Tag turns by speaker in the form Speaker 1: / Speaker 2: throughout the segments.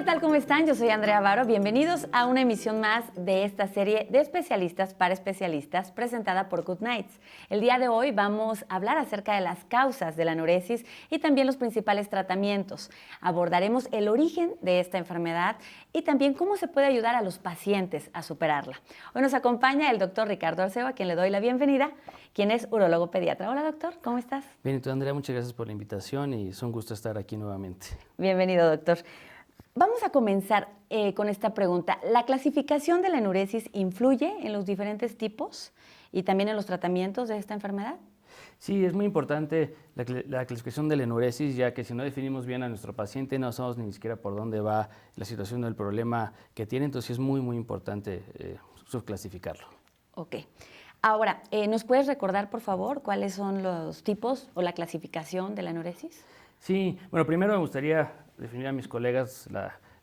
Speaker 1: ¿qué tal? ¿Cómo están? Yo soy Andrea Varo. Bienvenidos a una emisión más de esta serie de especialistas para especialistas presentada por Good Nights. El día de hoy vamos a hablar acerca de las causas de la enuresis y también los principales tratamientos. Abordaremos el origen de esta enfermedad y también cómo se puede ayudar a los pacientes a superarla. Hoy nos acompaña el doctor Ricardo Arceo, a quien le doy la bienvenida, quien es urólogo pediatra. Hola, doctor, ¿cómo estás?
Speaker 2: Bien, y tú, Andrea, muchas gracias por la invitación y es un gusto estar aquí nuevamente.
Speaker 1: Bienvenido, doctor. Vamos a comenzar con esta pregunta. ¿La clasificación de la enuresis influye en los diferentes tipos y también en los tratamientos de esta enfermedad?
Speaker 2: Sí, es muy importante la clasificación de la enuresis, ya que si no definimos bien a nuestro paciente, no sabemos ni siquiera por dónde va la situación del problema que tiene, entonces es muy importante subclasificarlo.
Speaker 1: Ok. Ahora, ¿nos puedes recordar, por favor, cuáles son los tipos o la clasificación de la enuresis?
Speaker 2: Sí, bueno, primero me gustaría definir a mis colegas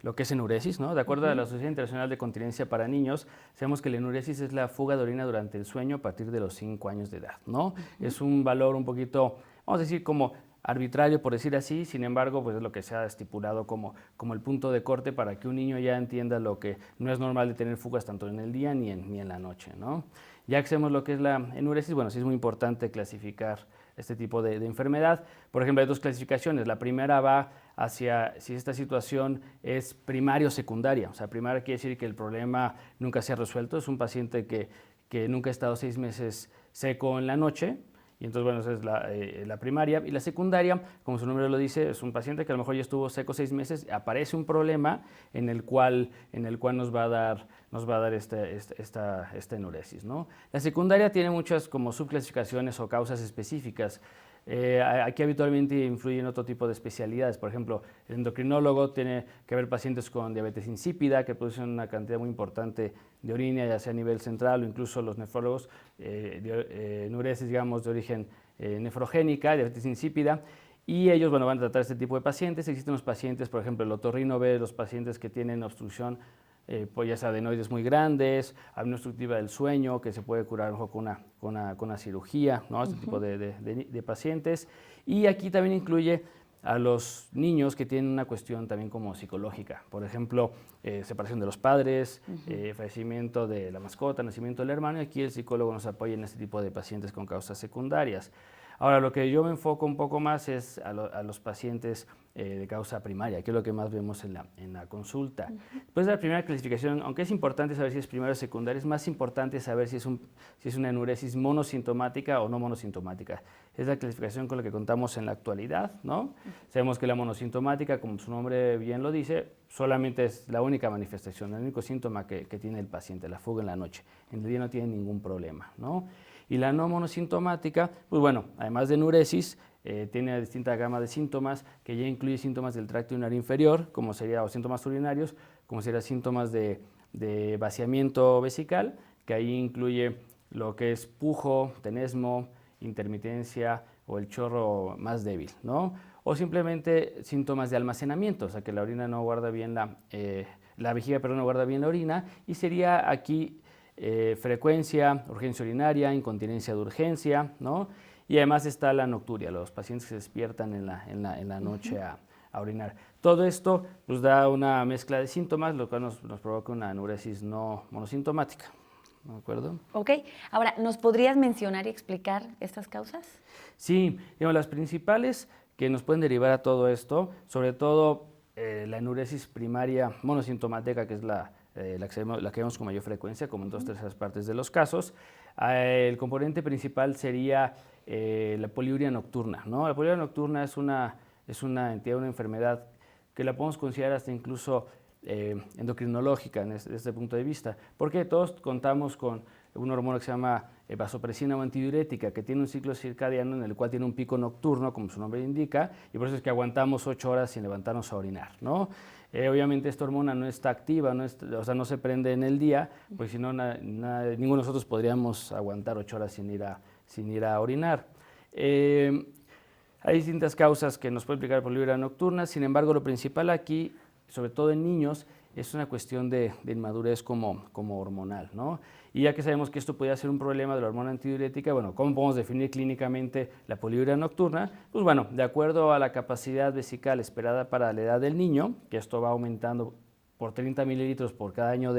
Speaker 2: lo que es enuresis, ¿no? De acuerdo a la Sociedad Internacional de Continencia para Niños, sabemos que la enuresis es la fuga de orina durante el sueño a partir de los 5 años de edad, ¿no? Es un valor un poquito, vamos a decir, como arbitrario, por decir así, sin embargo, pues es lo que se ha estipulado como el punto de corte para que un niño ya entienda lo que no es normal de tener fugas tanto en el día ni en la noche, ¿no? Ya que sabemos lo que es la enuresis, bueno, sí es muy importante clasificar este tipo de enfermedad. Por ejemplo, hay dos clasificaciones. La primera va hacia si esta situación es primaria o secundaria. O sea, primaria quiere decir que el problema nunca se ha resuelto. Es un paciente que nunca ha estado 6 meses seco en la noche. Y entonces, bueno, esa es la primaria. Y la secundaria, como su nombre lo dice, es un paciente que a lo mejor ya estuvo seco 6 meses, aparece un problema en el cual nos va a dar esta enuresis, ¿no? La secundaria tiene muchas como subclasificaciones o causas específicas. Aquí habitualmente influyen otro tipo de especialidades. Por ejemplo, el endocrinólogo tiene que ver pacientes con diabetes insípida, que producen una cantidad muy importante de orina, ya sea a nivel central o incluso los nefrólogos, enuresis, digamos, de origen nefrogénica, diabetes insípida. Y ellos, bueno, van a tratar este tipo de pacientes. Existen los pacientes, por ejemplo, el otorrino ve los pacientes que tienen obstrucción, pues ya sea adenoides muy grandes, apnea obstructiva del sueño, que se puede curar mejor con una cirugía, ¿no? Este tipo de pacientes. Y aquí también incluye a los niños que tienen una cuestión también como psicológica. Por ejemplo, separación de los padres, fallecimiento de la mascota, nacimiento del hermano, y aquí el psicólogo nos apoya en este tipo de pacientes con causas secundarias. Ahora, lo que yo me enfoco un poco más es a los pacientes de causa primaria, que es lo que más vemos en la consulta. Después de la primera clasificación, aunque es importante saber si es primaria o secundaria, es más importante saber si es una enuresis monosintomática o no monosintomática. Es la clasificación con la que contamos en la actualidad, ¿no? Sabemos que la monosintomática, como su nombre bien lo dice, solamente es la única manifestación, el único síntoma que tiene el paciente, la fuga en la noche. En el día no tiene ningún problema, ¿no? Y la no monosintomática, pues bueno, además de enuresis, tiene una distinta gama de síntomas que ya incluye síntomas del tracto urinario inferior, como sería, o síntomas urinarios, como serían síntomas de vaciamiento vesical, que ahí incluye lo que es pujo, tenesmo, intermitencia o el chorro más débil, ¿no? O simplemente síntomas de almacenamiento, o sea que la orina no guarda bien la vejiga, no guarda bien la orina, y sería aquí frecuencia, urgencia urinaria, incontinencia de urgencia, ¿no? Y además está la nocturia, los pacientes que se despiertan en la noche a orinar. Todo esto nos da una mezcla de síntomas, lo cual nos provoca una enuresis no monosintomática. ¿De acuerdo?
Speaker 1: Ok. Ahora, ¿nos podrías mencionar y explicar estas causas?
Speaker 2: Sí, digamos, las principales que nos pueden derivar a todo esto, sobre todo la enuresis primaria monosintomática, que es la que vemos con mayor frecuencia, como en 2/3 partes de los casos. El componente principal sería la poliuria nocturna, ¿no? La poliuria nocturna es una entidad, una enfermedad que la podemos considerar hasta incluso endocrinológica desde este punto de vista, porque todos contamos con una hormona que se llama vasopresina o antidiurética, que tiene un ciclo circadiano en el cual tiene un pico nocturno, como su nombre indica, y por eso es que aguantamos 8 horas sin levantarnos a orinar, ¿no? Obviamente esta hormona no está activa, o sea, no se prende en el día, pues si no, ninguno de nosotros podríamos aguantar 8 horas sin ir a orinar. Hay distintas causas que nos pueden explicar poliuria nocturna, sin embargo, lo principal aquí, sobre todo en niños, es una cuestión de inmadurez como hormonal, ¿no? Y ya que sabemos que esto podría ser un problema de la hormona antidiurética, bueno, ¿cómo podemos definir clínicamente la poliuria nocturna? Pues bueno, de acuerdo a la capacidad vesical esperada para la edad del niño, que esto va aumentando por 30 mililitros por cada año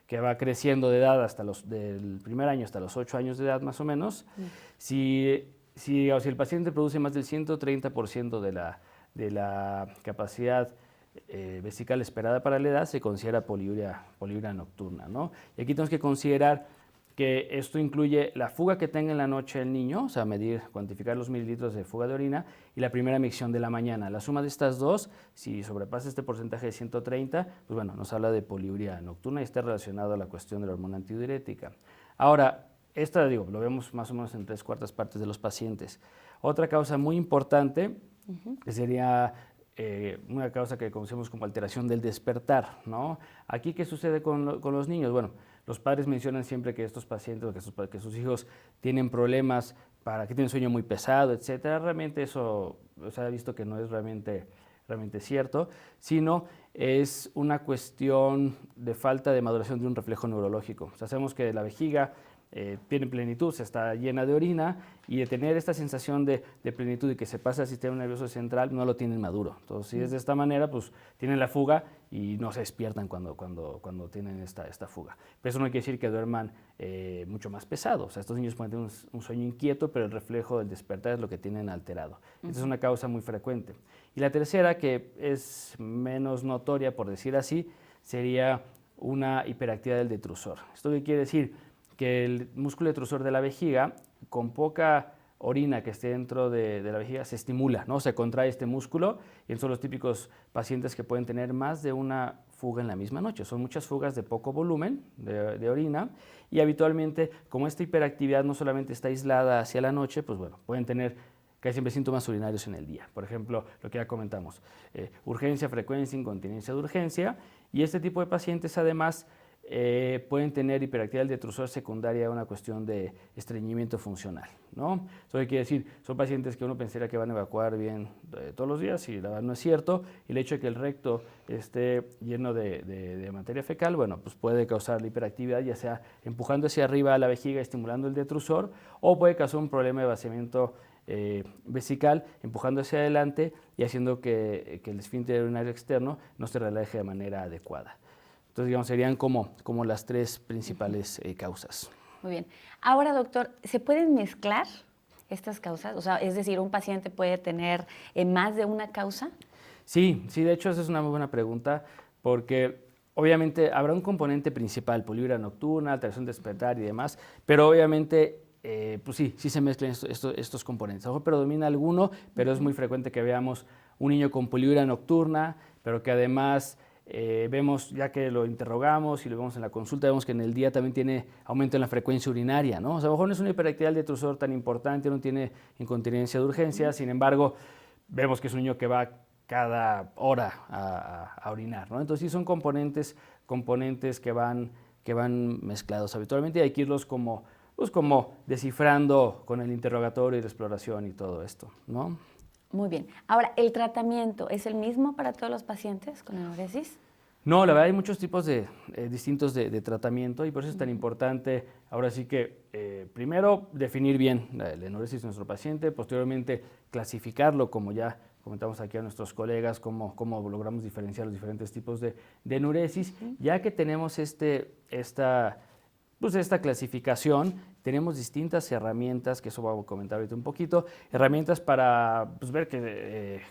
Speaker 2: que va creciendo de edad del primer año hasta los 8 años de edad más o menos, si el paciente produce más del 130% de la capacidad vesical esperada para la edad, se considera poliuria nocturna, ¿no? Y aquí tenemos que considerar que esto incluye la fuga que tenga en la noche el niño, o sea, cuantificar los mililitros de fuga de orina, y la primera micción de la mañana. La suma de estas dos, si sobrepasa este porcentaje de 130, pues bueno, nos habla de poliuria nocturna y está relacionado a la cuestión de la hormona antidiurética. Ahora, lo vemos más o menos en 3/4 partes de los pacientes. Otra causa muy importante que sería una causa que conocemos como alteración del despertar, ¿no? Aquí, ¿qué sucede con los niños? Bueno, los padres mencionan siempre que estos pacientes, que sus hijos tienen problemas que tienen sueño muy pesado, etcétera. Realmente eso se ha visto que no es realmente cierto, sino es una cuestión de falta de maduración de un reflejo neurológico. O sea, sabemos que la vejiga tiene plenitud, se está llena de orina, y de tener esta sensación de plenitud y que se pasa al sistema nervioso central, no lo tienen maduro. Entonces, si es de esta manera, pues tienen la fuga y no se despiertan cuando tienen esta fuga. Pero eso no quiere decir que duerman mucho más pesado. O sea, estos niños pueden tener un sueño inquieto, pero el reflejo del despertar es lo que tienen alterado. Esta es una causa muy frecuente. Y la tercera, que es menos notoria, por decir así, sería una hiperactividad del detrusor. ¿Esto qué quiere decir? Que el músculo detrusor de la vejiga, con poca orina que esté dentro de la vejiga, se estimula, ¿no? Se contrae este músculo, y son los típicos pacientes que pueden tener más de una fuga en la misma noche. Son muchas fugas de poco volumen de orina, y habitualmente, como esta hiperactividad no solamente está aislada hacia la noche, pues bueno, pueden tener casi siempre síntomas urinarios en el día. Por ejemplo, lo que ya comentamos, urgencia, frecuencia, incontinencia de urgencia, y este tipo de pacientes además pueden tener hiperactividad del detrusor secundaria a una cuestión de estreñimiento funcional, ¿no? Eso quiere decir, son pacientes que uno pensaría que van a evacuar bien todos los días, y la verdad no es cierto. Y el hecho de que el recto esté lleno de materia fecal, bueno, pues puede causar la hiperactividad, ya sea empujando hacia arriba a la vejiga, estimulando el detrusor, o puede causar un problema de vaciamiento vesical, empujando hacia adelante y haciendo que el esfínter urinario externo no se relaje de manera adecuada. Entonces, digamos, serían como las tres principales causas.
Speaker 1: Muy bien. Ahora, doctor, ¿se pueden mezclar estas causas? O sea, es decir, ¿un paciente puede tener más de una causa?
Speaker 2: Sí, de hecho, esa es una muy buena pregunta, porque obviamente habrá un componente principal, poliuria nocturna, alteración de despertar y demás, pero obviamente pues sí se mezclan estos componentes. A lo mejor predomina alguno, pero es muy frecuente que veamos un niño con poliuria nocturna, pero que además vemos, ya que lo interrogamos y lo vemos en la consulta, vemos que en el día también tiene aumento en la frecuencia urinaria, ¿no? O sea, a lo mejor no es una hiperactividad del detrusor tan importante, no tiene incontinencia de urgencia, sin embargo, vemos que es un niño que va cada hora a orinar, ¿no? Entonces sí son componentes que van mezclados habitualmente, y hay que irlos como descifrando con el interrogatorio y la exploración y todo esto, ¿no?
Speaker 1: Muy bien. Ahora, ¿el tratamiento es el mismo para todos los pacientes con enuresis?
Speaker 2: No, la verdad hay muchos tipos distintos de tratamiento, y por eso es tan importante ahora sí que primero definir bien la enuresis de nuestro paciente, posteriormente clasificarlo, como ya comentamos aquí a nuestros colegas, cómo logramos diferenciar los diferentes tipos de enuresis. Ya que tenemos esta clasificación, tenemos distintas herramientas, que eso voy a comentar ahorita un poquito, herramientas para ver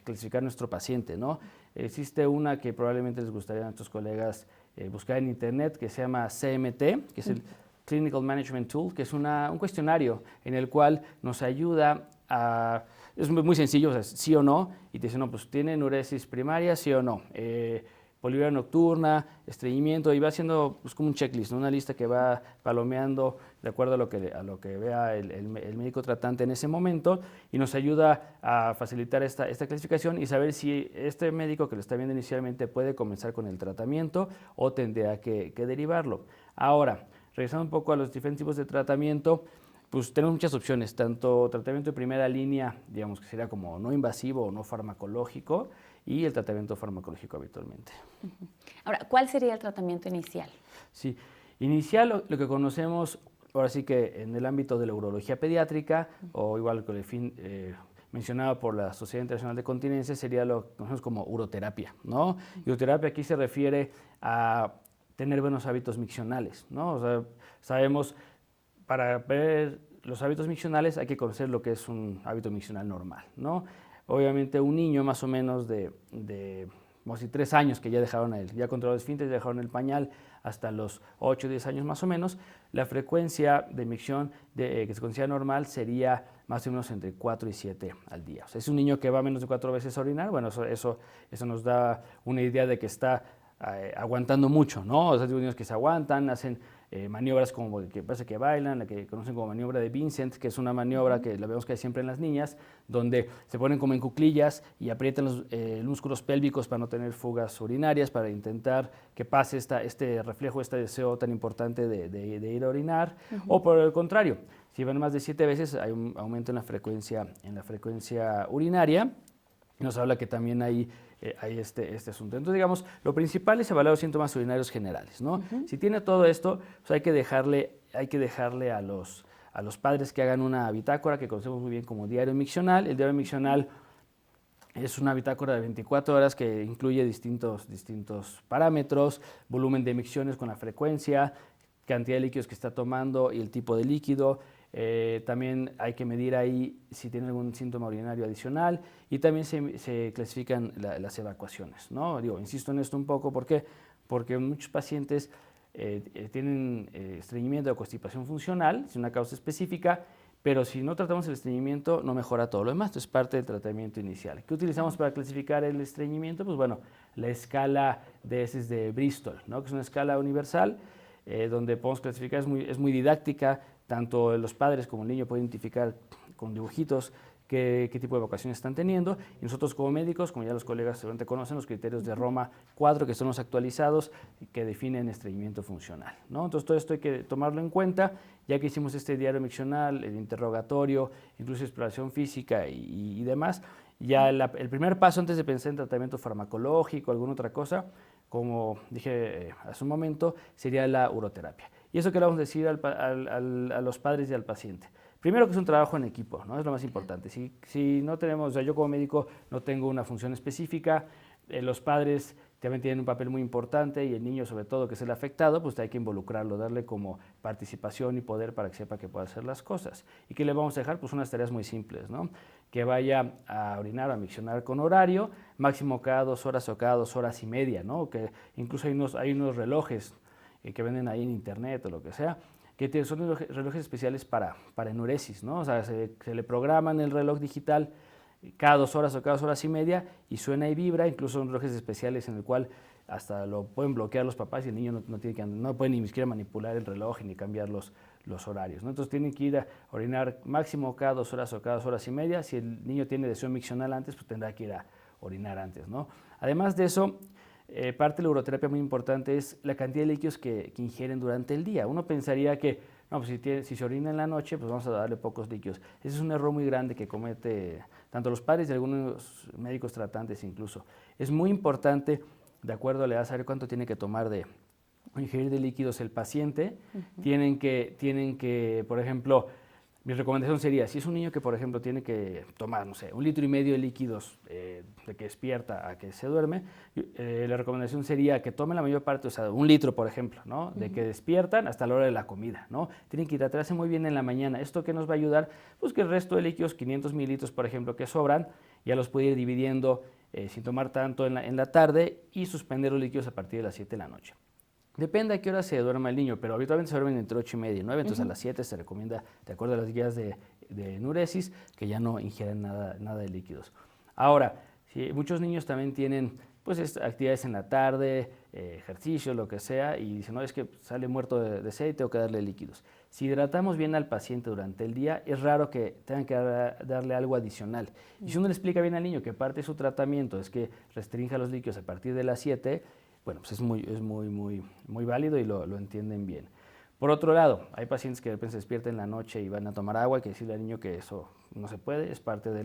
Speaker 2: clasificar nuestro paciente, ¿no? Existe una que probablemente les gustaría a nuestros colegas buscar en internet, que se llama CMT, que es el Clinical Management Tool, que es un cuestionario en el cual nos ayuda a... Es muy sencillo, o sea, sí o no, y te dice, no, pues tiene enuresis primaria, sí o no. Poliuria nocturna, estreñimiento, y va haciendo pues, como un checklist, ¿no? Una lista que va palomeando de acuerdo a lo que vea el médico tratante en ese momento, y nos ayuda a facilitar esta clasificación y saber si este médico que lo está viendo inicialmente puede comenzar con el tratamiento o tendrá que derivarlo. Ahora, regresando un poco a los diferentes tipos de tratamiento, pues tenemos muchas opciones, tanto tratamiento de primera línea, digamos que sería como no invasivo o no farmacológico, y el tratamiento farmacológico habitualmente.
Speaker 1: Ahora, ¿cuál sería el tratamiento inicial?
Speaker 2: Sí, inicial lo que conocemos, ahora sí que en el ámbito de la urología pediátrica, o igual con el fin mencionado por la Sociedad Internacional de Continencia, sería lo que conocemos como uroterapia, ¿no? Y uroterapia aquí se refiere a tener buenos hábitos miccionales, ¿no? O sea, sabemos, para ver los hábitos miccionales hay que conocer lo que es un hábito miccional normal, ¿no? Obviamente un niño más o menos vamos a decir, 3 años que ya dejaron ya controlaron el esfínter, ya dejaron el pañal, hasta los 8 o 10 años más o menos, la frecuencia de micción que se considera normal sería más o menos entre 4 y 7 al día. O sea, es un niño que va menos de 4 veces a orinar, bueno, eso nos da una idea de que está aguantando mucho, ¿no? O sea, hay niños que se aguantan, hacen maniobras como que parece que bailan, la que conocen como maniobra de Vincent, que es una maniobra que la vemos que hay siempre en las niñas, donde se ponen como en cuclillas y aprietan los músculos pélvicos para no tener fugas urinarias, para intentar que pase este reflejo, este deseo tan importante de ir a orinar, o por el contrario, si van más de 7 veces hay un aumento en la frecuencia urinaria. Nos habla que también hay este asunto. Entonces, digamos, lo principal es evaluar los síntomas urinarios generales, ¿no? Si tiene todo esto, pues hay que dejarle a los padres que hagan una bitácora que conocemos muy bien como diario miccional. El diario miccional es una bitácora de 24 horas que incluye distintos parámetros, volumen de micciones con la frecuencia, cantidad de líquidos que está tomando y el tipo de líquido. También hay que medir ahí si tiene algún síntoma urinario adicional y también se clasifican las evacuaciones, ¿no? Insisto en esto un poco, ¿por qué? Porque muchos pacientes tienen estreñimiento o constipación funcional, es una causa específica, pero si no tratamos el estreñimiento no mejora todo lo demás, esto es parte del tratamiento inicial. ¿Qué utilizamos para clasificar el estreñimiento? Pues bueno, la escala de heces de Bristol, ¿no? Que es una escala universal donde podemos clasificar, es muy didáctica, tanto los padres como el niño pueden identificar con dibujitos qué tipo de evacuaciones están teniendo. Y nosotros como médicos, como ya los colegas seguramente conocen, los criterios de Roma 4, que son los actualizados, que definen estreñimiento funcional, ¿no? Entonces todo esto hay que tomarlo en cuenta, ya que hicimos este diario miccional, el interrogatorio, incluso exploración física y demás. Ya el primer paso antes de pensar en tratamiento farmacológico o alguna otra cosa, como dije hace un momento, sería la uroterapia. ¿Y eso qué le vamos a decir a los padres y al paciente? Primero que es un trabajo en equipo, ¿no? Es lo más importante. Si no tenemos, o sea, yo como médico no tengo una función específica, los padres también tienen un papel muy importante y el niño sobre todo que es el afectado, pues hay que involucrarlo, darle como participación y poder para que sepa que puede hacer las cosas. ¿Y qué le vamos a dejar? Pues unas tareas muy simples, ¿no? Que vaya a orinar o a miccionar con horario, máximo cada 2 horas o cada 2 horas y media, ¿no? Que incluso hay unos relojes que venden ahí en internet o lo que sea, que son relojes especiales para enuresis, ¿no? O sea, se le programan el reloj digital cada 2 horas o cada 2 horas y media y suena y vibra, incluso son relojes especiales en el cual hasta lo pueden bloquear los papás y el niño no puede ni siquiera manipular el reloj ni cambiar los horarios, ¿no? Entonces tienen que ir a orinar máximo cada 2 horas o cada 2 horas y media. Si el niño tiene deseo miccional antes, pues tendrá que ir a orinar antes, ¿no? Además de eso, parte de la uroterapia muy importante es la cantidad de líquidos que ingieren durante el día. Uno pensaría que no, pues si se orina en la noche, pues vamos a darle pocos líquidos. Ese es un error muy grande que comete tanto los padres y algunos médicos tratantes incluso. Es muy importante, de acuerdo a la edad, saber cuánto tiene que tomar o ingerir de líquidos el paciente. Tienen que, por ejemplo, mi recomendación sería, si es un niño que, por ejemplo, tiene que tomar, no sé, 1,5 litros de líquidos de que despierta a que se duerme, la recomendación sería que tome la mayor parte, o sea, 1 litro, por ejemplo, ¿no? De que despiertan hasta la hora de la comida, ¿no? Tienen que hidratarse muy bien en la mañana. ¿Esto qué nos va a ayudar? Pues que el resto de líquidos, 500 mililitros, por ejemplo, que sobran, ya los puede ir dividiendo sin tomar tanto en la tarde y suspender los líquidos a partir de las 7 de la noche. Depende a qué hora se duerma el niño, pero habitualmente se duermen entre 8 y media y 9, entonces a las 7 se recomienda, de acuerdo a las guías de enuresis, que ya no ingieran nada de líquidos. Ahora, muchos niños también tienen pues actividades en la tarde, ejercicio, lo que sea, y dicen, no, es que sale muerto de sed y tengo que darle líquidos. Si hidratamos bien al paciente durante el día, es raro que tengan que darle algo adicional. Y si uno le explica bien al niño que parte de su tratamiento es que restrinja los líquidos a partir de las 7, bueno, pues es muy válido y lo entienden bien. Por otro lado, hay pacientes que de repente se despiertan en la noche y van a tomar agua, hay que decirle al niño que eso no se puede, es parte de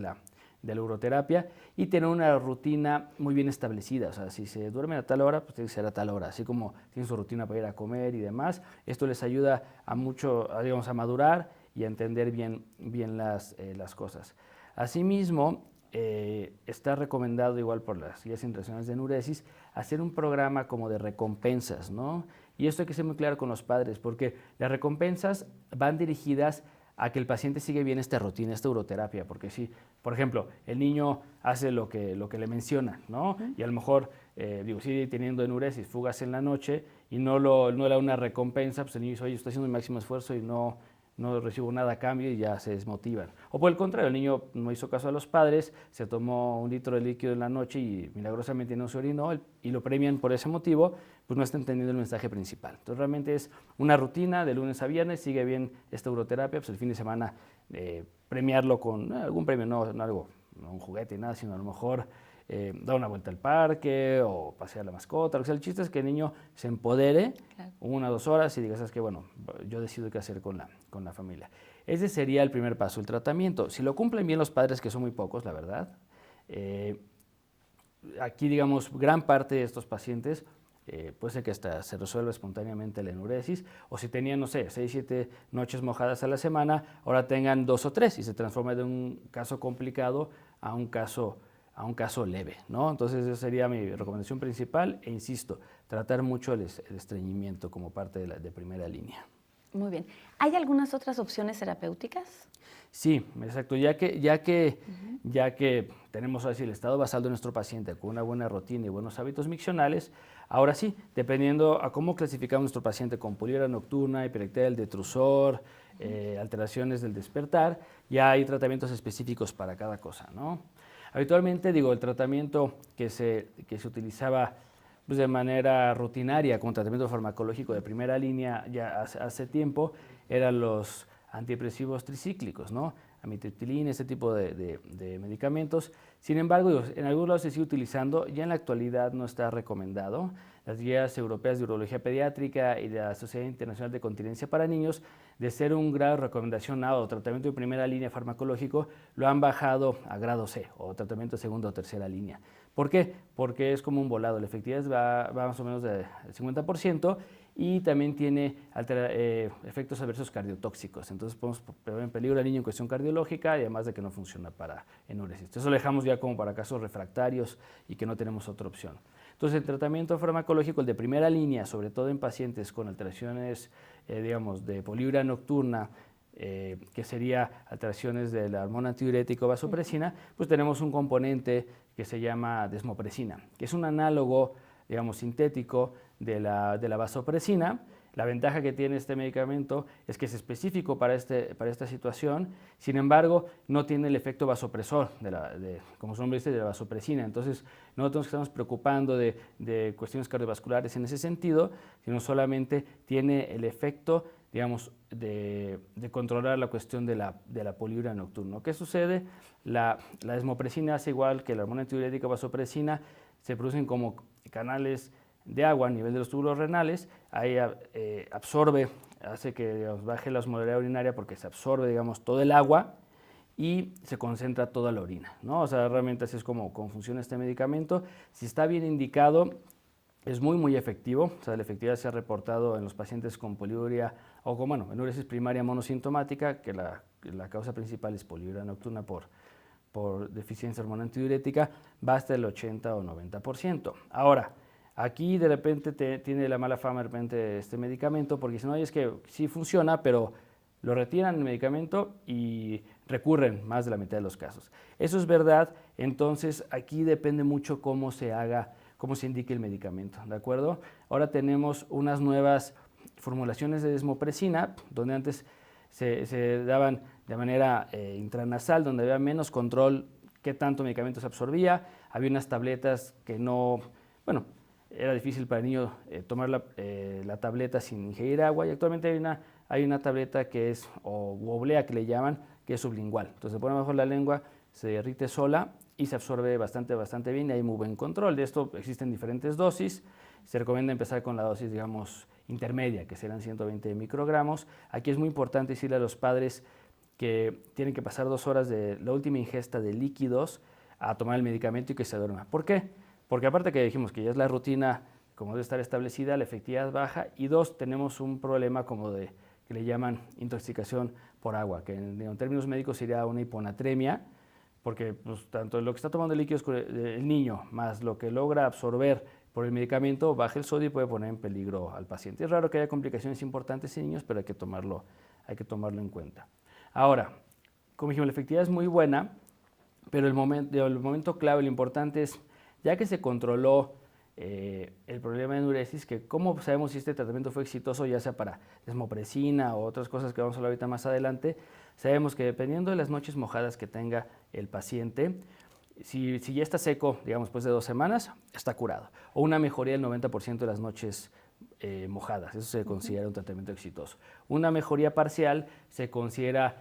Speaker 2: de la uroterapia y tener una rutina muy bien establecida. O sea, si se duermen a tal hora, pues tiene que ser a tal hora, así como tienen su rutina para ir a comer y demás. Esto les ayuda a mucho, digamos, a madurar y a entender bien las cosas. Asimismo, está recomendado igual por las guías internacionales de enuresis hacer un programa como de recompensas, ¿no? Y esto hay que ser muy claro con los padres, porque las recompensas van dirigidas a que el paciente siga bien esta rutina, esta uroterapia, porque si, por ejemplo, el niño hace lo que le menciona, ¿no? Y a lo mejor, sigue teniendo enuresis, fugas en la noche y no le da una recompensa, pues el niño dice, oye, estoy haciendo el máximo esfuerzo y no recibo nada a cambio y ya se desmotivan. O por el contrario, el niño no hizo caso a los padres, se tomó 1 litro de líquido en la noche y milagrosamente no se orinó y lo premian por ese motivo, pues no está entendiendo el mensaje principal. Entonces realmente es una rutina de lunes a viernes, sigue bien esta uroterapia, pues el fin de semana premiarlo con algún premio, no algo, no un juguete, nada, sino a lo mejor dar una vuelta al parque o pasear la mascota. O sea, el chiste es que el niño se empodere 1 o 2 horas y diga, ¿sabes qué? Bueno, yo decido qué hacer con la familia. Ese sería el primer paso, el tratamiento. Si lo cumplen bien los padres, que son muy pocos, la verdad, aquí, digamos, gran parte de estos pacientes puede ser que hasta se resuelva espontáneamente la enuresis, o si tenían, no sé, 6, 7 noches mojadas a la semana, ahora tengan 2 o 3 y se transforma de un caso complicado a un caso leve, ¿no? Entonces esa sería mi recomendación principal e insisto, tratar mucho el estreñimiento como parte de primera línea.
Speaker 1: Muy bien. ¿Hay algunas otras opciones terapéuticas?
Speaker 2: Sí, exacto. Ya que tenemos así el estado basal de nuestro paciente con una buena rutina y buenos hábitos miccionales, ahora sí, dependiendo a cómo clasificamos nuestro paciente con poliuria nocturna, hiperactividad del detrusor, alteraciones del despertar, ya hay tratamientos específicos para cada cosa, ¿no? Habitualmente, el tratamiento que se utilizaba pues, de manera rutinaria como tratamiento farmacológico de primera línea ya hace tiempo eran los antidepresivos tricíclicos, ¿no? Amitriptilina, este tipo de medicamentos. Sin embargo, en algunos lados se sigue utilizando, ya en la actualidad no está recomendado. Las guías europeas de urología pediátrica y de la Sociedad Internacional de Continencia para Niños, de ser un grado de recomendación A o tratamiento de primera línea farmacológico, lo han bajado a grado C o tratamiento de segunda o tercera línea. ¿Por qué? Porque es como un volado, la efectividad va más o menos del 50% y también tiene efectos adversos cardiotóxicos. Entonces podemos poner en peligro al niño en cuestión cardiológica y además de que no funciona para enuresis. Eso lo dejamos ya como para casos refractarios y que no tenemos otra opción. Entonces el tratamiento farmacológico, el de primera línea, sobre todo en pacientes con alteraciones, de poliuria nocturna, que sería alteraciones de la hormona antidiurética o vasopresina, pues tenemos un componente que se llama desmopresina, que es un análogo, sintético de la vasopresina. La ventaja que tiene este medicamento es que es específico para esta situación, sin embargo, no tiene el efecto vasopresor, como su nombre dice, de la vasopresina. Entonces, no tenemos que estarnos preocupando de cuestiones cardiovasculares en ese sentido, sino solamente tiene el efecto, de controlar la cuestión de la poliuria nocturna. ¿Qué sucede? La desmopresina hace igual que la hormona antidiurética vasopresina, se producen como canales de agua a nivel de los túbulos renales, ahí absorbe, hace que baje la osmolaridad urinaria porque se absorbe, todo el agua y se concentra toda la orina, ¿no? O sea, realmente así es como funciona este medicamento. Si está bien indicado, es muy, muy efectivo. O sea, la efectividad se ha reportado en los pacientes con poliuria o con, enuresis primaria monosintomática, que la causa principal es poliuria nocturna por deficiencia hormona antidiurética, va hasta el 80 o 90%. Ahora, aquí de repente tiene la mala fama de repente este medicamento, porque dicen, oye, es que sí funciona, pero lo retiran el medicamento y recurren más de la mitad de los casos. Eso es verdad, entonces aquí depende mucho cómo se haga, cómo se indique el medicamento, ¿de acuerdo? Ahora tenemos unas nuevas formulaciones de desmopresina, donde antes se daban de manera intranasal, donde había menos control qué tanto medicamento se absorbía, había unas tabletas que no, era difícil para el niño tomar la tableta sin ingerir agua, y actualmente hay una tableta que es, o oblea que le llaman, que es sublingual. Entonces se pone bajo la lengua, se derrite sola y se absorbe bastante bien y hay muy buen control. De esto existen diferentes dosis. Se recomienda empezar con la dosis, intermedia, que serán 120 microgramos. Aquí es muy importante decirle a los padres que tienen que pasar 2 horas de la última ingesta de líquidos a tomar el medicamento y que se duerma. ¿Por qué? Porque aparte que dijimos que ya es la rutina como debe estar establecida, la efectividad baja, y 2, tenemos un problema como de que le llaman intoxicación por agua, que en términos médicos sería una hiponatremia, porque pues, tanto lo que está tomando líquidos el niño más lo que logra absorber por el medicamento baja el sodio y puede poner en peligro al paciente. Es raro que haya complicaciones importantes en niños, pero hay que tomarlo en cuenta. Ahora, como dijimos, la efectividad es muy buena, pero el momento clave, lo importante es, ya que se controló el problema de enuresis, que cómo sabemos si este tratamiento fue exitoso, ya sea para desmopresina o otras cosas que vamos a hablar ahorita más adelante, sabemos que dependiendo de las noches mojadas que tenga el paciente, si ya está seco, digamos, después de 2 semanas, está curado. O una mejoría del 90% de las noches mojadas, eso se considera un tratamiento exitoso. Una mejoría parcial se considera,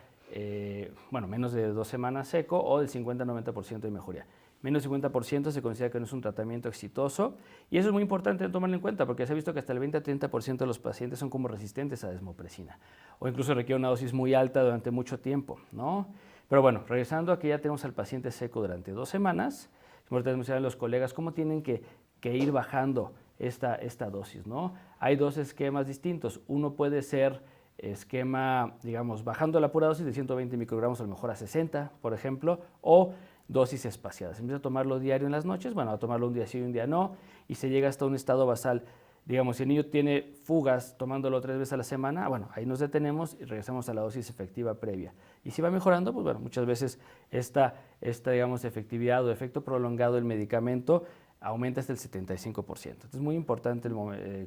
Speaker 2: menos de 2 semanas seco o del 50-90% de mejoría. Menos del 50% se considera que no es un tratamiento exitoso, y eso es muy importante tomarlo en cuenta porque se ha visto que hasta el 20-30% de los pacientes son como resistentes a desmopresina o incluso requiere una dosis muy alta durante mucho tiempo, ¿no? Pero bueno, regresando a que ya tenemos al paciente seco durante 2 semanas, es importante mencionar a los colegas cómo tienen que ir bajando esta dosis, ¿no? Hay 2 esquemas distintos. Uno puede ser esquema, digamos, bajando la pura dosis de 120 microgramos a lo mejor a 60, por ejemplo, o dosis espaciadas. Empieza a tomarlo diario en las noches, bueno, a tomarlo un día sí y un día no, y se llega hasta un estado basal. Digamos, si el niño tiene fugas tomándolo 3 veces a la semana, bueno, ahí nos detenemos y regresamos a la dosis efectiva previa. Y si va mejorando, pues bueno, muchas veces esta digamos, efectividad o efecto prolongado del medicamento aumenta hasta el 75%. Entonces es muy importante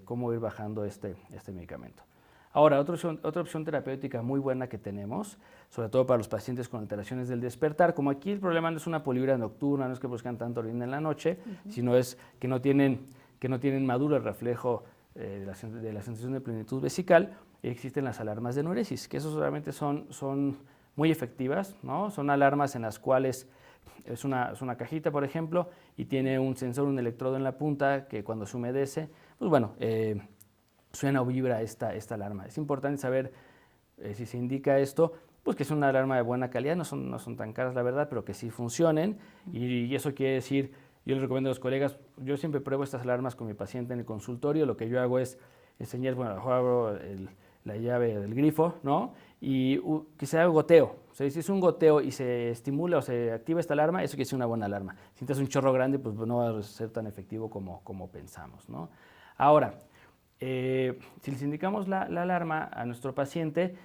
Speaker 2: cómo ir bajando este medicamento. Ahora, otra opción terapéutica muy buena que tenemos, sobre todo para los pacientes con alteraciones del despertar, como aquí el problema no es una poliuria nocturna, no es que buscan tanto orina en la noche, sino es que no tienen maduro el reflejo de la sensación de plenitud vesical, existen las alarmas de enuresis, que eso solamente son muy efectivas, ¿no? Son alarmas en las cuales es una cajita, por ejemplo, y tiene un sensor, un electrodo en la punta que cuando se humedece, pues bueno, suena o vibra esta alarma. Es importante saber si se indica esto, pues que es una alarma de buena calidad, no son tan caras la verdad, pero que sí funcionen, y eso quiere decir, yo les recomiendo a los colegas, yo siempre pruebo estas alarmas con mi paciente en el consultorio, lo que yo hago es enseñar, bueno, abro la llave del grifo, ¿no? Y que se haga goteo, o sea, si es un goteo y se estimula o se activa esta alarma, eso quiere decir una buena alarma. Si es un chorro grande, pues no va a ser tan efectivo como pensamos, ¿no? Ahora, si les indicamos la alarma a nuestro paciente,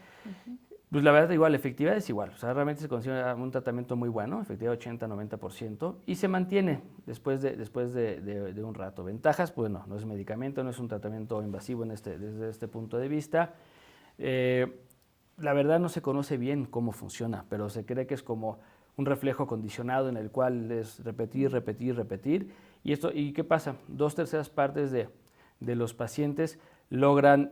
Speaker 2: pues la verdad igual, la efectividad es igual, o sea, realmente se considera un tratamiento muy bueno, efectividad 80-90%, y se mantiene después de un rato. Ventajas, pues no es medicamento, no es un tratamiento invasivo desde este punto de vista. La verdad no se conoce bien cómo funciona, pero se cree que es como un reflejo condicionado en el cual es repetir, ¿y qué pasa? 2/3 partes de los pacientes logran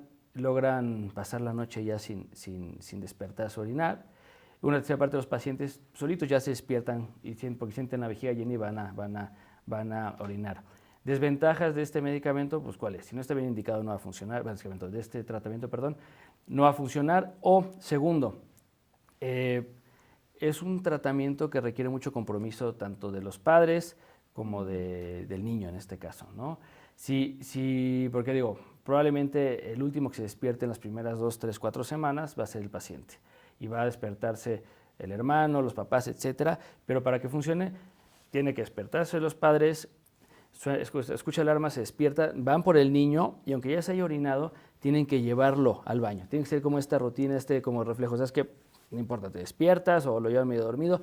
Speaker 2: pasar la noche ya sin despertarse o orinar. Una tercera parte de los pacientes solitos ya se despiertan porque sienten la vejiga llena y van a orinar. Desventajas de este medicamento, pues ¿cuáles? Si no está bien indicado no va a funcionar, de este tratamiento, perdón, no va a funcionar. O segundo, es un tratamiento que requiere mucho compromiso tanto de los padres como del niño en este caso, ¿no? Porque digo, probablemente el último que se despierte en las primeras 2, 3, 4 semanas va a ser el paciente y va a despertarse el hermano, los papás, etcétera, pero para que funcione tiene que despertarse los padres, escucha alarma, se despierta, van por el niño y aunque ya se haya orinado, tienen que llevarlo al baño. Tiene que ser como esta rutina, como reflejo, o sea, es que no importa, te despiertas o lo llevan medio dormido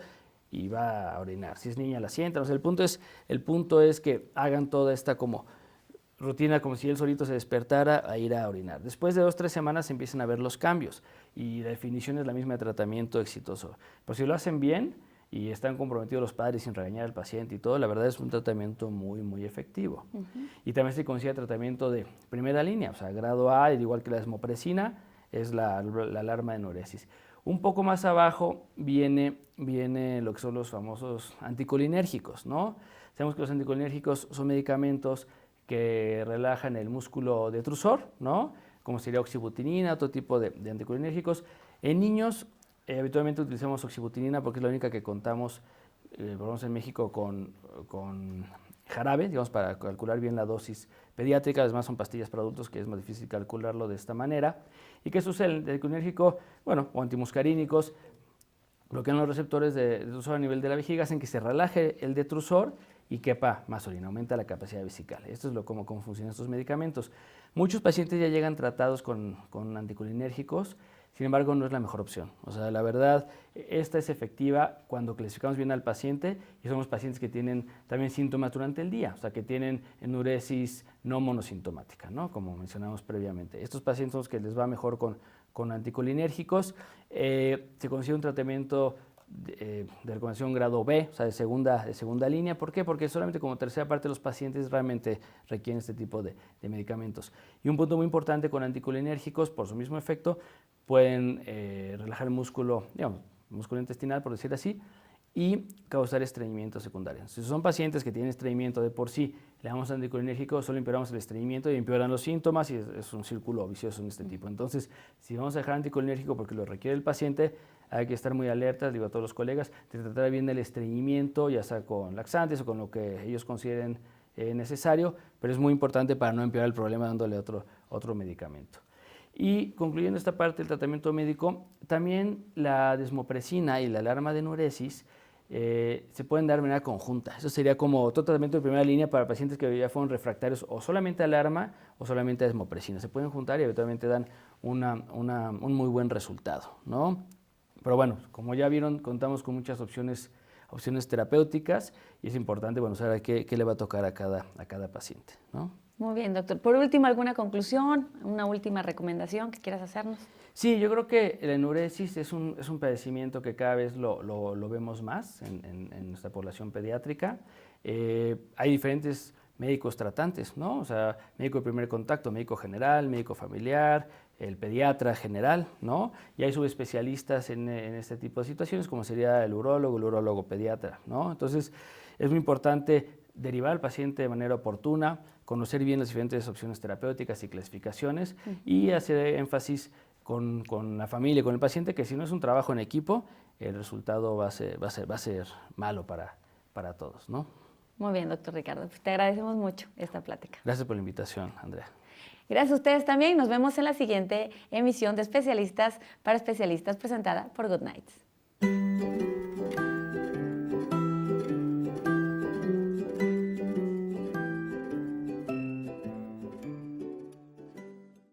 Speaker 2: y va a orinar. Si es niña la sientan, o sea, el punto es que hagan toda esta como rutina como si él solito se despertara a ir a orinar. Después de 2 o 3 semanas se empiezan a ver los cambios y la definición es la misma de tratamiento exitoso. Pues si lo hacen bien y están comprometidos los padres sin regañar al paciente y todo, la verdad es un tratamiento muy, muy efectivo. Y también se considera tratamiento de primera línea, o sea, grado A, igual que la desmopresina, es la alarma de enuresis. Un poco más abajo viene lo que son los famosos anticolinérgicos, ¿no? Sabemos que los anticolinérgicos son medicamentos que relajan el músculo detrusor, ¿no? Como sería oxibutinina, otro tipo de anticolinérgicos. En niños habitualmente utilizamos oxibutinina porque es la única que contamos, por lo menos en México, con jarabe, digamos, para calcular bien la dosis pediátrica. Además son pastillas para adultos que es más difícil calcularlo de esta manera. ¿Y qué sucede? El anticolinérgico, bueno, o antimuscarínicos, bloquean los receptores de detrusor a nivel de la vejiga, hacen que se relaje el detrusor y quepa más orina, aumenta la capacidad vesical. Esto es cómo funcionan estos medicamentos. Muchos pacientes ya llegan tratados con anticolinérgicos, sin embargo no es la mejor opción. O sea, la verdad, esta es efectiva cuando clasificamos bien al paciente y somos pacientes que tienen también síntomas durante el día, o sea, que tienen enuresis no monosintomática, ¿no? Como mencionamos previamente. Estos pacientes son los que les va mejor con anticolinérgicos. Se consigue un tratamiento de recomendación grado B, o sea, de segunda línea. ¿Por qué? Porque solamente como tercera parte de los pacientes realmente requieren este tipo de medicamentos. Y un punto muy importante con anticolinérgicos, por su mismo efecto, pueden relajar el músculo, digamos, músculo intestinal, por decir así, y causar estreñimiento secundario. Si son pacientes que tienen estreñimiento de por sí, le damos anticolinérgico, solo empeoramos el estreñimiento y empeoran los síntomas y es un círculo vicioso en este tipo. Entonces, si vamos a dejar anticolinérgico porque lo requiere el paciente, hay que estar muy alertas, digo a todos los colegas, de tratar bien el estreñimiento, ya sea con laxantes o con lo que ellos consideren necesario, pero es muy importante para no empeorar el problema dándole otro medicamento. Y concluyendo esta parte del tratamiento médico, también la desmopresina y la alarma de enuresis se pueden dar de manera conjunta. Eso sería como otro tratamiento de primera línea para pacientes que ya fueron refractarios o solamente a alarma o solamente a desmopresina. Se pueden juntar y habitualmente dan un muy buen resultado, ¿no? Pero bueno, como ya vieron, contamos con muchas opciones terapéuticas y es importante, bueno, saber qué le va a tocar a cada paciente, ¿no?
Speaker 1: Muy bien, doctor. Por último, ¿alguna conclusión, una última recomendación que quieras hacernos?
Speaker 2: Sí, yo creo que la enuresis es un padecimiento que cada vez lo vemos más en nuestra población pediátrica. Hay diferentes médicos tratantes, ¿no? O sea, médico de primer contacto, médico general, médico familiar, el pediatra general, ¿no? Y hay subespecialistas en este tipo de situaciones, como sería el urólogo pediatra, ¿no? Entonces, es muy importante derivar al paciente de manera oportuna, conocer bien las diferentes opciones terapéuticas y clasificaciones y hacer énfasis con la familia y con el paciente, que si no es un trabajo en equipo, el resultado va a ser malo para todos, ¿no?
Speaker 1: Muy bien, doctor Ricardo. Pues te agradecemos mucho esta plática.
Speaker 2: Gracias por la invitación, Andrea.
Speaker 1: Gracias a ustedes también. Nos vemos en la siguiente emisión de Especialistas para Especialistas presentada por Good Nights.